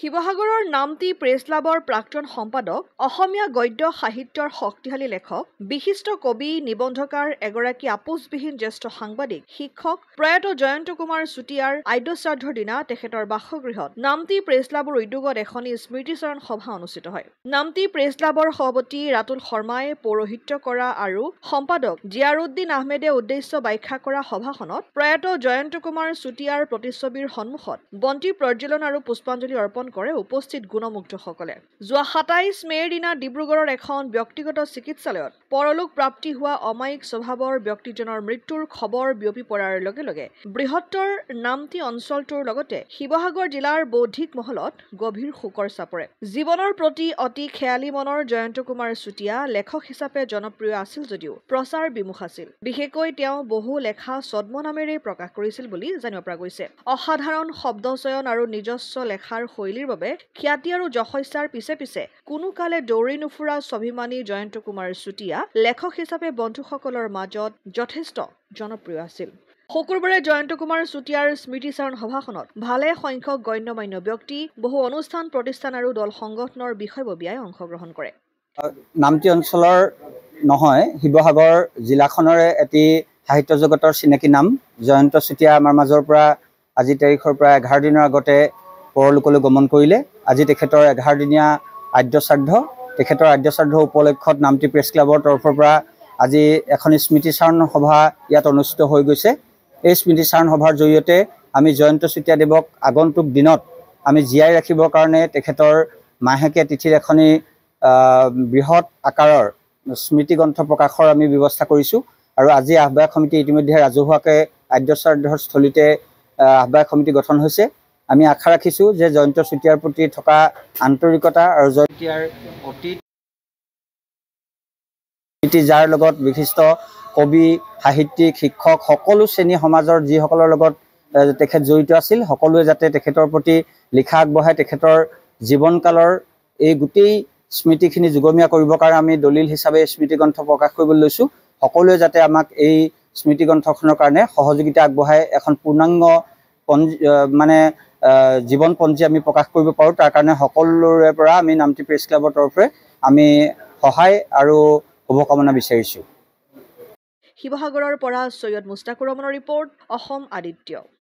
শিৱসাগৰৰ নামতি প্ৰেছ ক্লাবৰ প্ৰাক্তন সম্পাদক, অসমীয়া গদ্য সাহিত্যৰ শক্তিশালী লেখক, বিশিষ্ট কবি, নিবন্ধকাৰ, এগৰাকী আপোচবিহীন জ্যেষ্ঠ সাংবাদিক, শিক্ষক প্ৰয়াত জয়ন্ত কুমাৰ চুতীয়াৰ আদ্যশ্ৰাদ্ধৰ দিনা তেখেতৰ বাসগৃহত নামতি প্ৰেছ ক্লাবৰ উদ্যোগত এখনি স্মৃতিচাৰণ সভা অনুষ্ঠিত হয়। নামতি প্ৰেছ ক্লাবৰ সভাপতি ৰাতুল শৰ্মাই পৌৰোহিত্য কৰা আৰু সম্পাদক জিয়াৰুদ্দিন আহমেদে উদ্দেশ্য ব্যাখ্যা কৰা সভাখনত প্ৰয়াত জয়ন্ত কুমাৰ চুতীয়াৰ প্ৰতিচ্ছবিৰ সন্মুখত বন্তি প্ৰজ্বলন আৰু পুষ্পাঞ্জলি অৰ্পণ কৰে উপস্থিত গুণমুগ্ধসকলে। যোৱা ২৭ মে'ৰ দিনা ডিব্ৰুগড়ৰ এখন ব্যক্তিগত চিকিৎসালয়ত পৰলোক প্ৰাপ্তি হোৱা অমায়িক স্বভাৱৰ ব্যক্তিজনৰ মৃত্যুৰ খবৰ বিয়পি পৰাৰ লগে লগে বৃহত্তৰ নামতি অঞ্চলটোৰ লগতে শিৱসাগৰ জিলাৰ বৌদ্ধিক মহলত গভীৰ শোকৰ ছাপ পৰে। জীৱনৰ প্ৰতি অতি খেয়ালী মনৰ জয়ন্ত কুমাৰ চুতীয়া লেখক হিচাপে জনপ্ৰিয় আছিল যদিও প্ৰচাৰ বিমুখ আছিল। বিশেষকৈ তেওঁ বহু লেখা ছদ্মনামেৰে প্ৰকাশ কৰিছিল বুলি জানিব পৰা গৈছে। অসাধাৰণ শব্দচয়ন আৰু নিজস্ব লেখাৰ শৈলীৰ বাবে খ্যাতি আৰু যশস্যাৰ পিছে পিছে কোনো কালে দৌৰি নুফুৰা স্বাভিমানী জয়ন্ত কুমাৰ চুতীয়া লেখক হিচাপে বন্ধুসকলৰ মাজত যথেষ্ট জনপ্ৰিয় আছিল। শুকুৰবাৰে জয়ন্ত কুমাৰ চুতীয়াৰ স্মৃতিচাৰণ সভাখনত ভালে সংখ্যক গণ্যমান্য ব্যক্তি, বহু অনুষ্ঠান প্ৰতিষ্ঠান আৰু দল সংগঠনৰ বিষয়ববীয়াই অংশগ্ৰহণ কৰে। নামতি অঞ্চলৰ নহয়, শিৱসাগৰ জিলাখনৰে এটি সাহিত্য জগতৰ চিনাকি নাম জয়ন্ত চুতীয়া আমাৰ মাজৰ পৰা আজি তাৰিখৰ পৰা 11 দিনৰ আগতে পৰলোকলৈ গমন কৰিলে। আজি তেখেতৰ 11 দিনীয়া আদ্যশ্ৰাদ্ধ। তেখেতৰ আদ্যশ্ৰাদ্ধ উপলক্ষত নামতি প্ৰেছ ক্লাবৰ তৰফৰ পৰা আজি এখন স্মৃতিচাৰণ সভা ইয়াত অনুষ্ঠিত হৈ গৈছে। এই স্মৃতিচাৰণ সভাৰ জৰিয়তে আমি জয়ন্ত চুতীয়া দেৱক আগন্তুক দিনত আমি জীয়াই ৰাখিবৰ কাৰণে তেখেতৰ মাহেকীয়া তিথিৰ এখনি বৃহৎ আকাৰৰ স্মৃতিগ্ৰন্থ প্ৰকাশৰ আমি ব্যৱস্থা কৰিছোঁ। আৰু আজি আহ্বায়ক সমিতি ইতিমধ্যে ৰাজহুৱাকৈ আদ্যশ্ৰাদ্ধৰ স্থলীতে আহ্বায়ক সমিতি গঠন হৈছে। আমি আশা ৰাখিছোঁ যে জয়ন্ত চুতীয়াৰ প্ৰতি থকা আন্তৰিকতা আৰু জয়ন্তীয়াৰ অতীত যাৰ লগত বিশিষ্ট কবি, সাহিত্যিক, শিক্ষক সকলো শ্ৰেণী সমাজৰ যিসকলৰ লগত তেখেত জড়িত আছিল, সকলোৱে যাতে তেখেতৰ প্ৰতি লিখা আগবঢ়াই তেখেতৰ জীৱনকালৰ এই গোটেই স্মৃতিখিনি যুগমীয়া কৰিবৰ কাৰণে আমি দলিল হিচাপে স্মৃতিগ্ৰন্থ প্ৰকাশ কৰিবলৈ লৈছোঁ। সকলোৱে যাতে আমাক এই স্মৃতিগ্ৰন্থখনৰ কাৰণে সহযোগিতা আগবঢ়াই এখন পূৰ্ণাংগ জীৱনপঞ্জী আমি প্ৰকাশ কৰিব পাৰোঁ, তাৰ কাৰণে সকলোৰে পৰা আমি নামতি প্ৰেছ ক্লাবৰ তৰফে আমি সহায় আৰু শুভকামনা বিচাৰিছোঁ। শিৱসাগৰৰ পৰা সৈয়দ মুস্তাকুৰ ৰহমানৰ ৰিপৰ্ট, অসম আদিত্য।